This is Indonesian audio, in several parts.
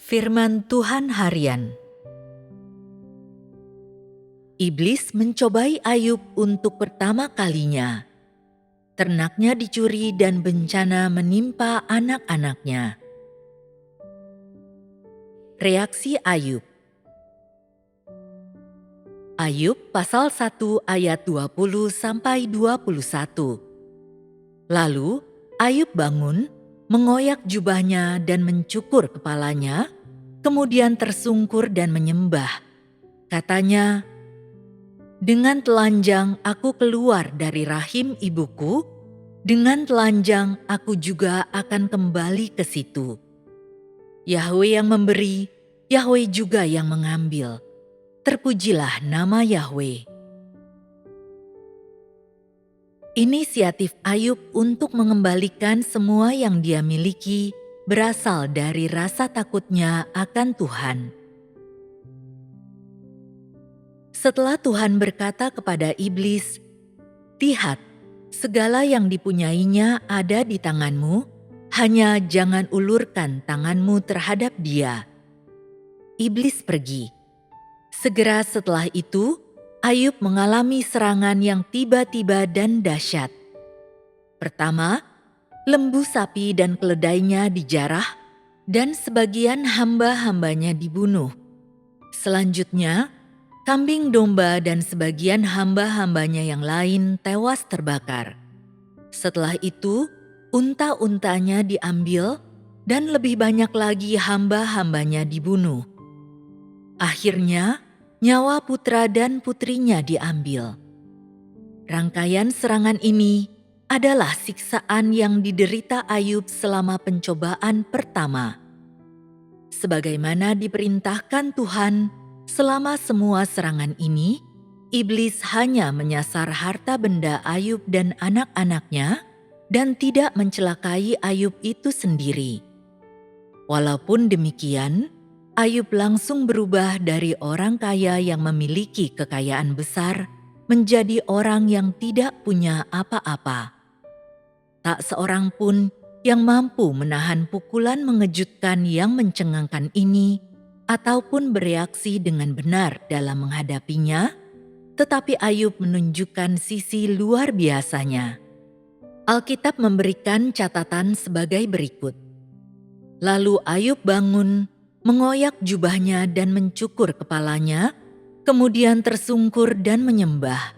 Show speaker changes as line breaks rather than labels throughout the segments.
Firman Tuhan Harian. Iblis mencobai Ayub untuk pertama kalinya. Ternaknya dicuri dan bencana menimpa anak-anaknya. Reaksi Ayub. Ayub pasal 1 ayat 20-21. Lalu Ayub bangun, mengoyak jubahnya dan mencukur kepalanya, kemudian tersungkur dan menyembah. Katanya, "Dengan telanjang aku keluar dari rahim ibuku, dengan telanjang aku juga akan kembali ke situ. Yahwe yang memberi, Yahwe juga yang mengambil. Terpujilah nama Yahwe." Inisiatif Ayub untuk mengembalikan semua yang dia miliki berasal dari rasa takutnya akan Tuhan. Setelah Tuhan berkata kepada iblis, "Lihat, segala yang dipunyainya ada di tanganmu, hanya jangan ulurkan tanganmu terhadap dia." Iblis pergi. Segera setelah itu, Ayub mengalami serangan yang tiba-tiba dan dahsyat. Pertama, lembu sapi dan keledainya dijarah, dan sebagian hamba-hambanya dibunuh. Selanjutnya, kambing domba dan sebagian hamba-hambanya yang lain tewas terbakar. Setelah itu, unta-untanya diambil, dan lebih banyak lagi hamba-hambanya dibunuh. Akhirnya, nyawa putra dan putrinya diambil. Rangkaian serangan ini adalah siksaan yang diderita Ayub selama pencobaan pertama. Sebagaimana diperintahkan Tuhan, selama semua serangan ini, iblis hanya menyasar harta benda Ayub dan anak-anaknya dan tidak mencelakai Ayub itu sendiri. Walaupun demikian, Ayub langsung berubah dari orang kaya yang memiliki kekayaan besar menjadi orang yang tidak punya apa-apa. Tak seorang pun yang mampu menahan pukulan mengejutkan yang mencengangkan ini ataupun bereaksi dengan benar dalam menghadapinya, tetapi Ayub menunjukkan sisi luar biasanya. Alkitab memberikan catatan sebagai berikut. Lalu Ayub bangun, mengoyak jubahnya dan mencukur kepalanya, kemudian tersungkur dan menyembah.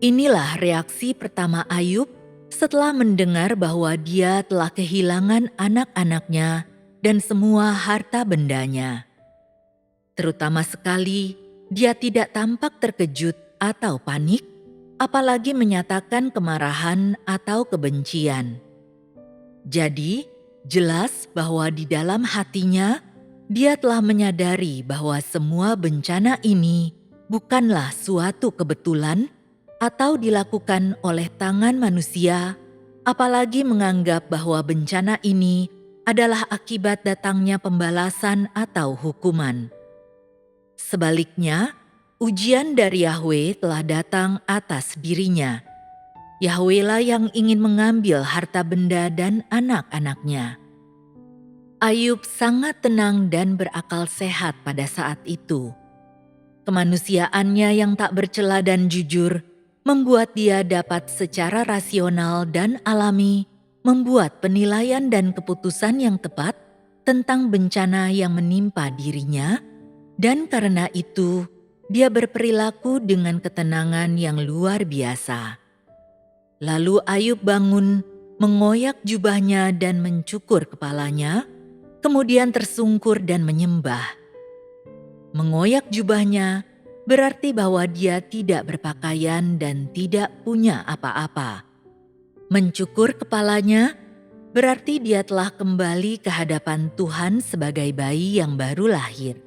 Inilah reaksi pertama Ayub setelah mendengar bahwa dia telah kehilangan anak-anaknya dan semua harta bendanya. Terutama sekali, dia tidak tampak terkejut atau panik, apalagi menyatakan kemarahan atau kebencian. Jadi, jelas bahwa di dalam hatinya, dia telah menyadari bahwa semua bencana ini bukanlah suatu kebetulan atau dilakukan oleh tangan manusia, apalagi menganggap bahwa bencana ini adalah akibat datangnya pembalasan atau hukuman. Sebaliknya, ujian dari Yahwe telah datang atas dirinya. Yahwe lah yang ingin mengambil harta benda dan anak-anaknya. Ayub sangat tenang dan berakal sehat pada saat itu. Kemanusiaannya yang tak bercela dan jujur membuat dia dapat secara rasional dan alami membuat penilaian dan keputusan yang tepat tentang bencana yang menimpa dirinya, dan karena itu dia berperilaku dengan ketenangan yang luar biasa. Lalu Ayub bangun, mengoyak jubahnya dan mencukur kepalanya, kemudian tersungkur dan menyembah. Mengoyak jubahnya berarti bahwa dia tidak berpakaian dan tidak punya apa-apa. Mencukur kepalanya berarti dia telah kembali ke hadapan Tuhan sebagai bayi yang baru lahir.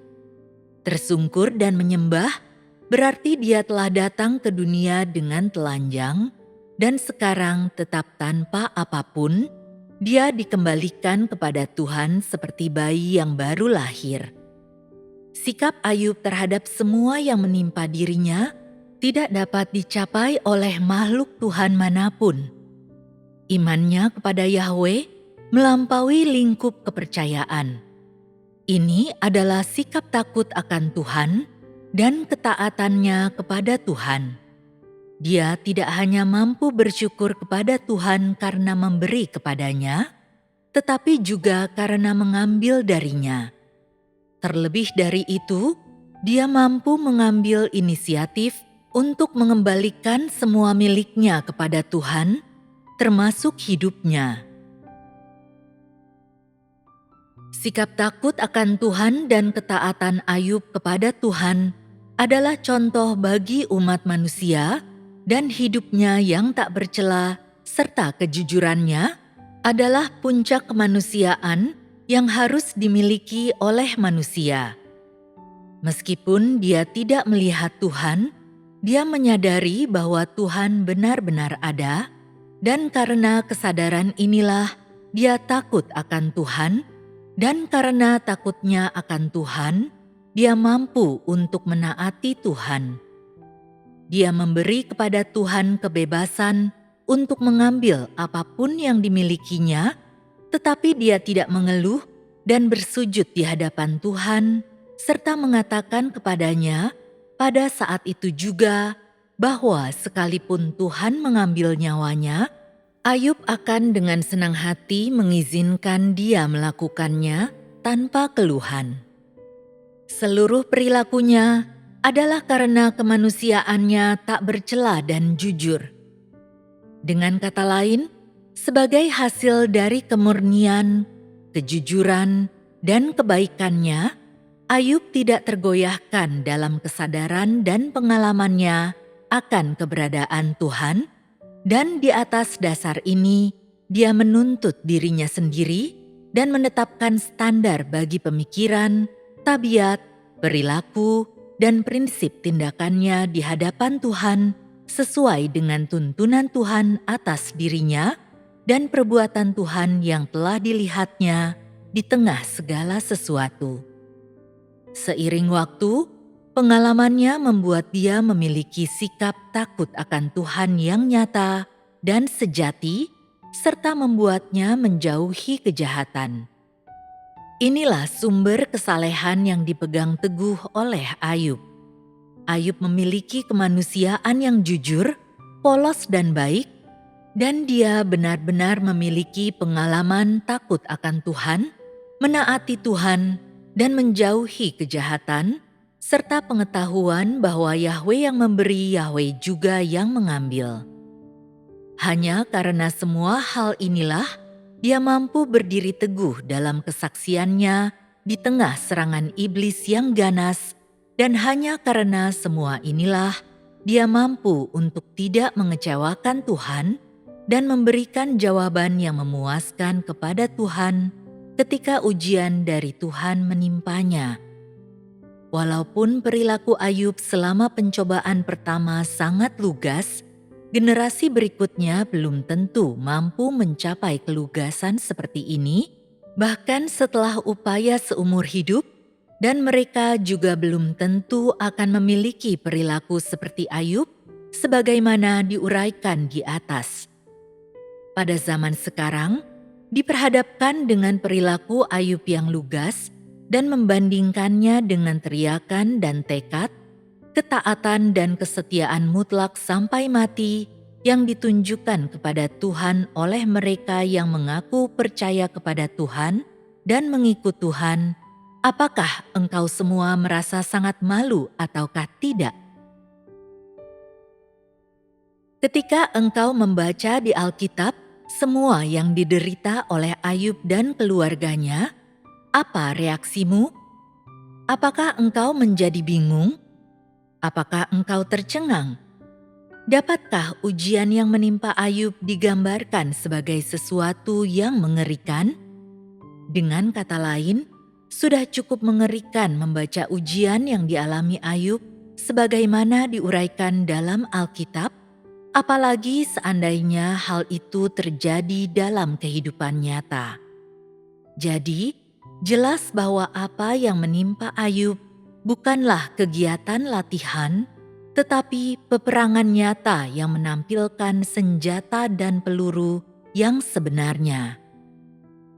Tersungkur dan menyembah berarti dia telah datang ke dunia dengan telanjang dan sekarang tetap tanpa apapun. Dia dikembalikan kepada Tuhan seperti bayi yang baru lahir. Sikap Ayub terhadap semua yang menimpa dirinya tidak dapat dicapai oleh makhluk Tuhan manapun. Imannya kepada Yahwe melampaui lingkup kepercayaan. Ini adalah sikap takut akan Tuhan dan ketaatannya kepada Tuhan. Dia tidak hanya mampu bersyukur kepada Tuhan karena memberi kepadanya, tetapi juga karena mengambil darinya. Terlebih dari itu, dia mampu mengambil inisiatif untuk mengembalikan semua miliknya kepada Tuhan, termasuk hidupnya. Sikap takut akan Tuhan dan ketaatan Ayub kepada Tuhan adalah contoh bagi umat manusia, dan hidupnya yang tak bercela serta kejujurannya adalah puncak kemanusiaan yang harus dimiliki oleh manusia. Meskipun dia tidak melihat Tuhan, dia menyadari bahwa Tuhan benar-benar ada, dan karena kesadaran inilah dia takut akan Tuhan, dan karena takutnya akan Tuhan, dia mampu untuk menaati Tuhan. Dia memberi kepada Tuhan kebebasan untuk mengambil apapun yang dimilikinya, tetapi dia tidak mengeluh dan bersujud di hadapan Tuhan, serta mengatakan kepadanya pada saat itu juga bahwa sekalipun Tuhan mengambil nyawanya, Ayub akan dengan senang hati mengizinkan dia melakukannya tanpa keluhan. Seluruh perilakunya adalah karena kemanusiaannya tak bercela dan jujur. Dengan kata lain, sebagai hasil dari kemurnian, kejujuran, dan kebaikannya, Ayub tidak tergoyahkan dalam kesadaran dan pengalamannya akan keberadaan Tuhan, dan di atas dasar ini dia menuntut dirinya sendiri dan menetapkan standar bagi pemikiran, tabiat, perilaku, dan prinsip tindakannya di hadapan Tuhan sesuai dengan tuntunan Tuhan atas dirinya dan perbuatan Tuhan yang telah dilihatnya di tengah segala sesuatu. Seiring waktu, pengalamannya membuat dia memiliki sikap takut akan Tuhan yang nyata dan sejati, serta membuatnya menjauhi kejahatan. Inilah sumber kesalehan yang dipegang teguh oleh Ayub. Ayub memiliki kemanusiaan yang jujur, polos dan baik, dan dia benar-benar memiliki pengalaman takut akan Tuhan, menaati Tuhan, dan menjauhi kejahatan, serta pengetahuan bahwa Yahwe yang memberi, Yahwe juga yang mengambil. Hanya karena semua hal inilah, dia mampu berdiri teguh dalam kesaksiannya di tengah serangan iblis yang ganas, dan hanya karena semua inilah, dia mampu untuk tidak mengecewakan Tuhan dan memberikan jawaban yang memuaskan kepada Tuhan ketika ujian dari Tuhan menimpanya. Walaupun perilaku Ayub selama pencobaan pertama sangat lugas, generasi berikutnya belum tentu mampu mencapai kelugasan seperti ini, bahkan setelah upaya seumur hidup, dan mereka juga belum tentu akan memiliki perilaku seperti Ayub, sebagaimana diuraikan di atas. Pada zaman sekarang, diperhadapkan dengan perilaku Ayub yang lugas dan membandingkannya dengan teriakan dan tekad, ketaatan dan kesetiaan mutlak sampai mati yang ditunjukkan kepada Tuhan oleh mereka yang mengaku percaya kepada Tuhan dan mengikut Tuhan, apakah engkau semua merasa sangat malu ataukah tidak? Ketika engkau membaca di Alkitab semua yang diderita oleh Ayub dan keluarganya, apa reaksimu? Apakah engkau menjadi bingung? Apakah engkau tercengang? Dapatkah ujian yang menimpa Ayub digambarkan sebagai sesuatu yang mengerikan? Dengan kata lain, sudah cukup mengerikan membaca ujian yang dialami Ayub sebagaimana diuraikan dalam Alkitab, apalagi seandainya hal itu terjadi dalam kehidupan nyata. Jadi, jelas bahwa apa yang menimpa Ayub bukanlah kegiatan latihan, tetapi peperangan nyata yang menampilkan senjata dan peluru yang sebenarnya.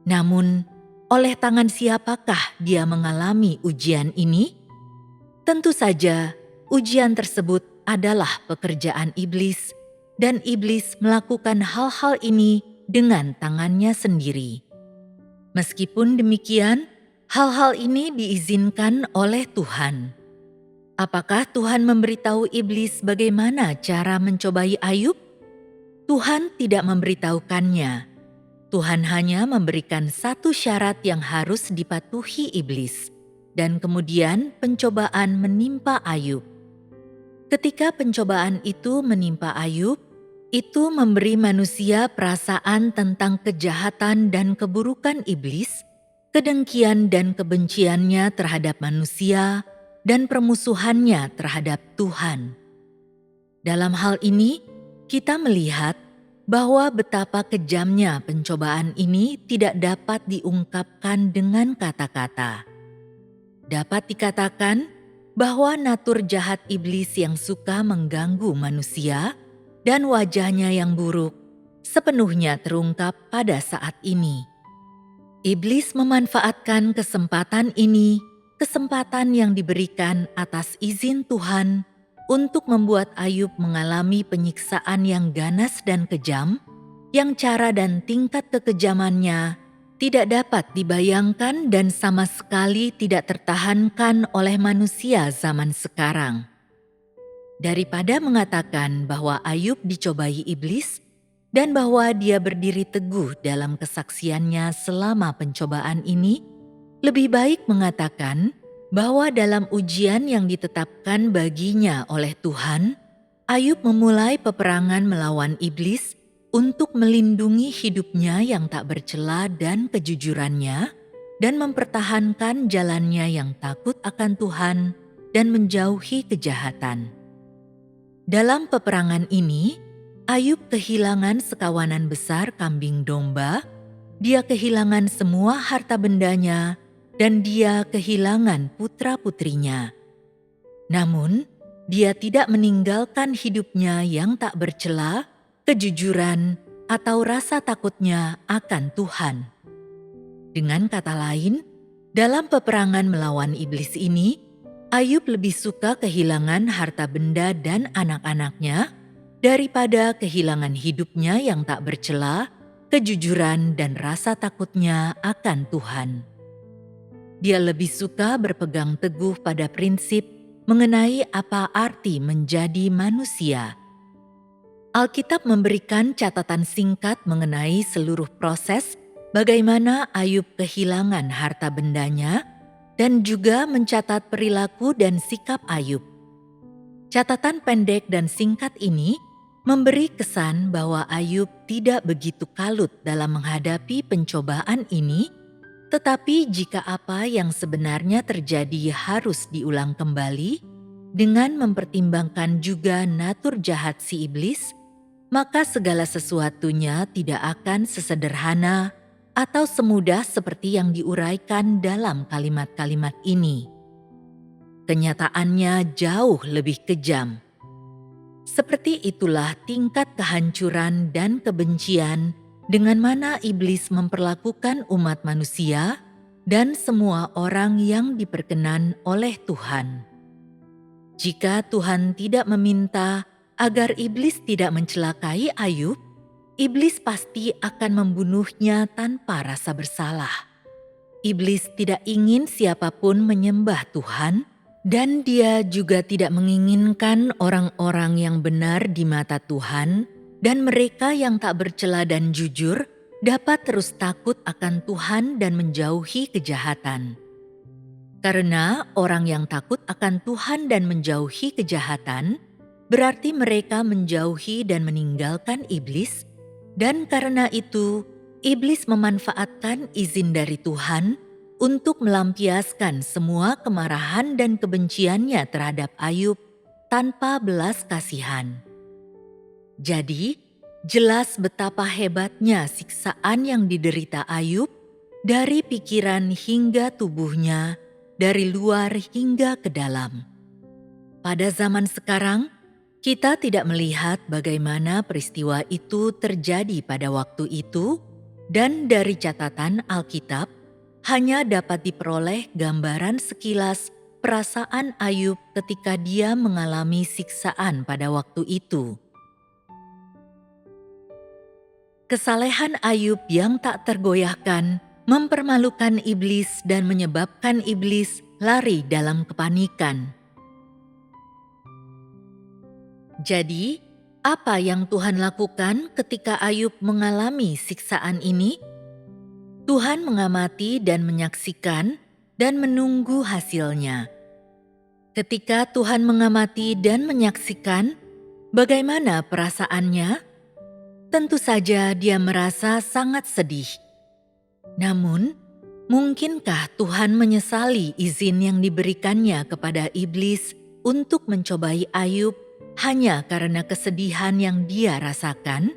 Namun, oleh tangan siapakah dia mengalami ujian ini? Tentu saja, ujian tersebut adalah pekerjaan iblis, dan iblis melakukan hal-hal ini dengan tangannya sendiri. Meskipun demikian, hal-hal ini diizinkan oleh Tuhan. Apakah Tuhan memberitahu iblis bagaimana cara mencobai Ayub? Tuhan tidak memberitahukannya. Tuhan hanya memberikan satu syarat yang harus dipatuhi iblis, dan kemudian pencobaan menimpa Ayub. Ketika pencobaan itu menimpa Ayub, itu memberi manusia perasaan tentang kejahatan dan keburukan iblis, kedengkian dan kebenciannya terhadap manusia, dan permusuhannya terhadap Tuhan. Dalam hal ini, kita melihat bahwa betapa kejamnya pencobaan ini tidak dapat diungkapkan dengan kata-kata. Dapat dikatakan bahwa natur jahat iblis yang suka mengganggu manusia dan wajahnya yang buruk sepenuhnya terungkap pada saat ini. Iblis memanfaatkan kesempatan ini, kesempatan yang diberikan atas izin Tuhan untuk membuat Ayub mengalami penyiksaan yang ganas dan kejam, yang cara dan tingkat kekejamannya tidak dapat dibayangkan dan sama sekali tidak tertahankan oleh manusia zaman sekarang. Daripada mengatakan bahwa Ayub dicobai iblis dan bahwa dia berdiri teguh dalam kesaksiannya selama pencobaan ini, lebih baik mengatakan bahwa dalam ujian yang ditetapkan baginya oleh Tuhan, Ayub memulai peperangan melawan iblis untuk melindungi hidupnya yang tak bercela dan kejujurannya, dan mempertahankan jalannya yang takut akan Tuhan dan menjauhi kejahatan. Dalam peperangan ini, Ayub kehilangan sekawanan besar kambing domba, dia kehilangan semua harta bendanya, dan dia kehilangan putra-putrinya. Namun, dia tidak meninggalkan hidupnya yang tak bercela, kejujuran, atau rasa takutnya akan Tuhan. Dengan kata lain, dalam peperangan melawan iblis ini, Ayub lebih suka kehilangan harta benda dan anak-anaknya daripada kehilangan hidupnya yang tak bercela, kejujuran, dan rasa takutnya akan Tuhan. Dia lebih suka berpegang teguh pada prinsip mengenai apa arti menjadi manusia. Alkitab memberikan catatan singkat mengenai seluruh proses bagaimana Ayub kehilangan harta bendanya dan juga mencatat perilaku dan sikap Ayub. Catatan pendek dan singkat ini memberi kesan bahwa Ayub tidak begitu kalut dalam menghadapi pencobaan ini. Tetapi jika apa yang sebenarnya terjadi harus diulang kembali, dengan mempertimbangkan juga natur jahat si iblis, maka segala sesuatunya tidak akan sesederhana atau semudah seperti yang diuraikan dalam kalimat-kalimat ini. Kenyataannya jauh lebih kejam. Seperti itulah tingkat kehancuran dan kebencian dengan mana iblis memperlakukan umat manusia dan semua orang yang diperkenan oleh Tuhan. Jika Tuhan tidak meminta agar iblis tidak mencelakai Ayub, iblis pasti akan membunuhnya tanpa rasa bersalah. Iblis tidak ingin siapapun menyembah Tuhan, dan dia juga tidak menginginkan orang-orang yang benar di mata Tuhan dan mereka yang tak bercela dan jujur dapat terus takut akan Tuhan dan menjauhi kejahatan. Karena orang yang takut akan Tuhan dan menjauhi kejahatan, berarti mereka menjauhi dan meninggalkan iblis, dan karena itu iblis memanfaatkan izin dari Tuhan untuk melampiaskan semua kemarahan dan kebenciannya terhadap Ayub tanpa belas kasihan. Jadi, jelas betapa hebatnya siksaan yang diderita Ayub dari pikiran hingga tubuhnya, dari luar hingga ke dalam. Pada zaman sekarang, kita tidak melihat bagaimana peristiwa itu terjadi pada waktu itu, dan dari catatan Alkitab, hanya dapat diperoleh gambaran sekilas perasaan Ayub ketika dia mengalami siksaan pada waktu itu. Kesalehan Ayub yang tak tergoyahkan mempermalukan iblis dan menyebabkan iblis lari dalam kepanikan. Jadi, apa yang Tuhan lakukan ketika Ayub mengalami siksaan ini? Tuhan mengamati dan menyaksikan dan menunggu hasilnya. Ketika Tuhan mengamati dan menyaksikan, bagaimana perasaannya? Tentu saja dia merasa sangat sedih. Namun, mungkinkah Tuhan menyesali izin yang diberikannya kepada iblis untuk mencobai Ayub hanya karena kesedihan yang dia rasakan?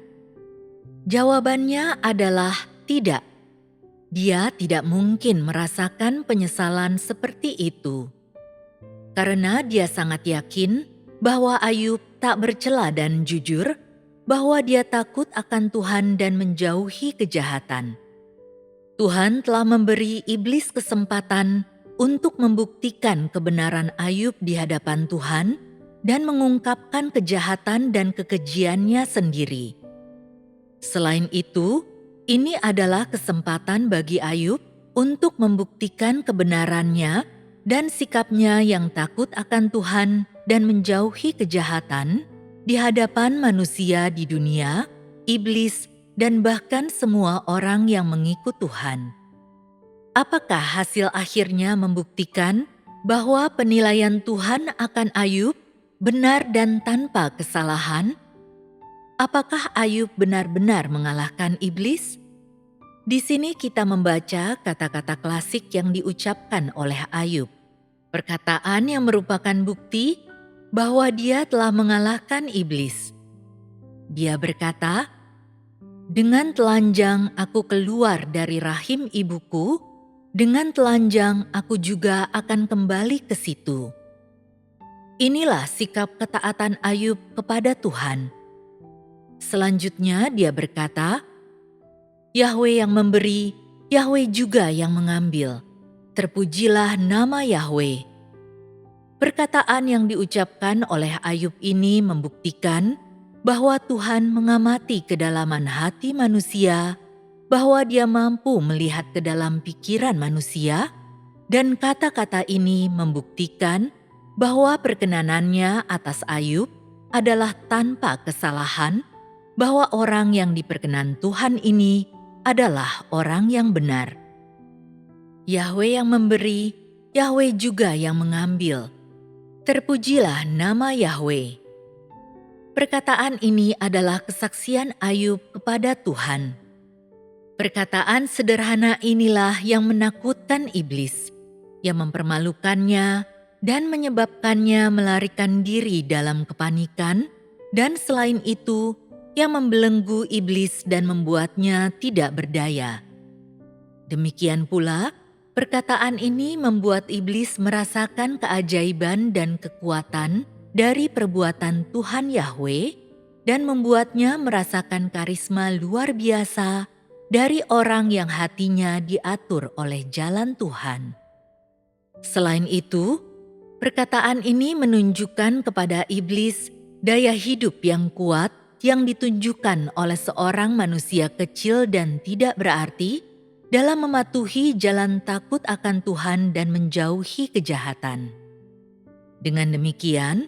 Jawabannya adalah tidak. Dia tidak mungkin merasakan penyesalan seperti itu. Karena dia sangat yakin bahwa Ayub tak bercela dan jujur, bahwa dia takut akan Tuhan dan menjauhi kejahatan. Tuhan telah memberi iblis kesempatan untuk membuktikan kebenaran Ayub di hadapan Tuhan dan mengungkapkan kejahatan dan kekejiannya sendiri. Selain itu, ini adalah kesempatan bagi Ayub untuk membuktikan kebenarannya dan sikapnya yang takut akan Tuhan dan menjauhi kejahatan di hadapan manusia di dunia, iblis, dan bahkan semua orang yang mengikut Tuhan. Apakah hasil akhirnya membuktikan bahwa penilaian Tuhan akan Ayub benar dan tanpa kesalahan? Apakah Ayub benar-benar mengalahkan iblis? Di sini kita membaca kata-kata klasik yang diucapkan oleh Ayub. Perkataan yang merupakan bukti bahwa dia telah mengalahkan iblis. Dia berkata, "Dengan telanjang aku keluar dari rahim ibuku, dengan telanjang aku juga akan kembali ke situ." Inilah sikap ketaatan Ayub kepada Tuhan. Selanjutnya dia berkata, "Yahwe yang memberi, Yahwe juga yang mengambil. Terpujilah nama Yahwe." Perkataan yang diucapkan oleh Ayub ini membuktikan bahwa Tuhan mengamati kedalaman hati manusia, bahwa Dia mampu melihat ke dalam pikiran manusia, dan kata-kata ini membuktikan bahwa perkenanannya atas Ayub adalah tanpa kesalahan, bahwa orang yang diperkenan Tuhan ini adalah orang yang benar. Yahwe yang memberi, Yahwe juga yang mengambil. Terpujilah nama Yahwe. Perkataan ini adalah kesaksian Ayub kepada Tuhan. Perkataan sederhana inilah yang menakutkan iblis, yang mempermalukannya dan menyebabkannya melarikan diri dalam kepanikan, dan selain itu, yang membelenggu iblis dan membuatnya tidak berdaya. Demikian pula, perkataan ini membuat iblis merasakan keajaiban dan kekuatan dari perbuatan Tuhan Yahwe dan membuatnya merasakan karisma luar biasa dari orang yang hatinya diatur oleh jalan Tuhan. Selain itu, perkataan ini menunjukkan kepada iblis daya hidup yang kuat yang ditunjukkan oleh seorang manusia kecil dan tidak berarti dalam mematuhi jalan takut akan Tuhan dan menjauhi kejahatan. Dengan demikian,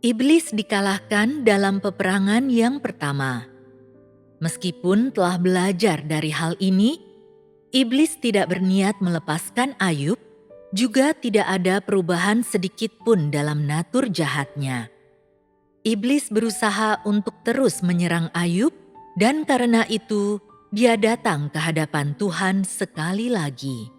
iblis dikalahkan dalam peperangan yang pertama. Meskipun telah belajar dari hal ini, iblis tidak berniat melepaskan Ayub, juga tidak ada perubahan sedikit pun dalam natur jahatnya. Iblis berusaha untuk terus menyerang Ayub, dan karena itu dia datang ke hadapan Tuhan sekali lagi.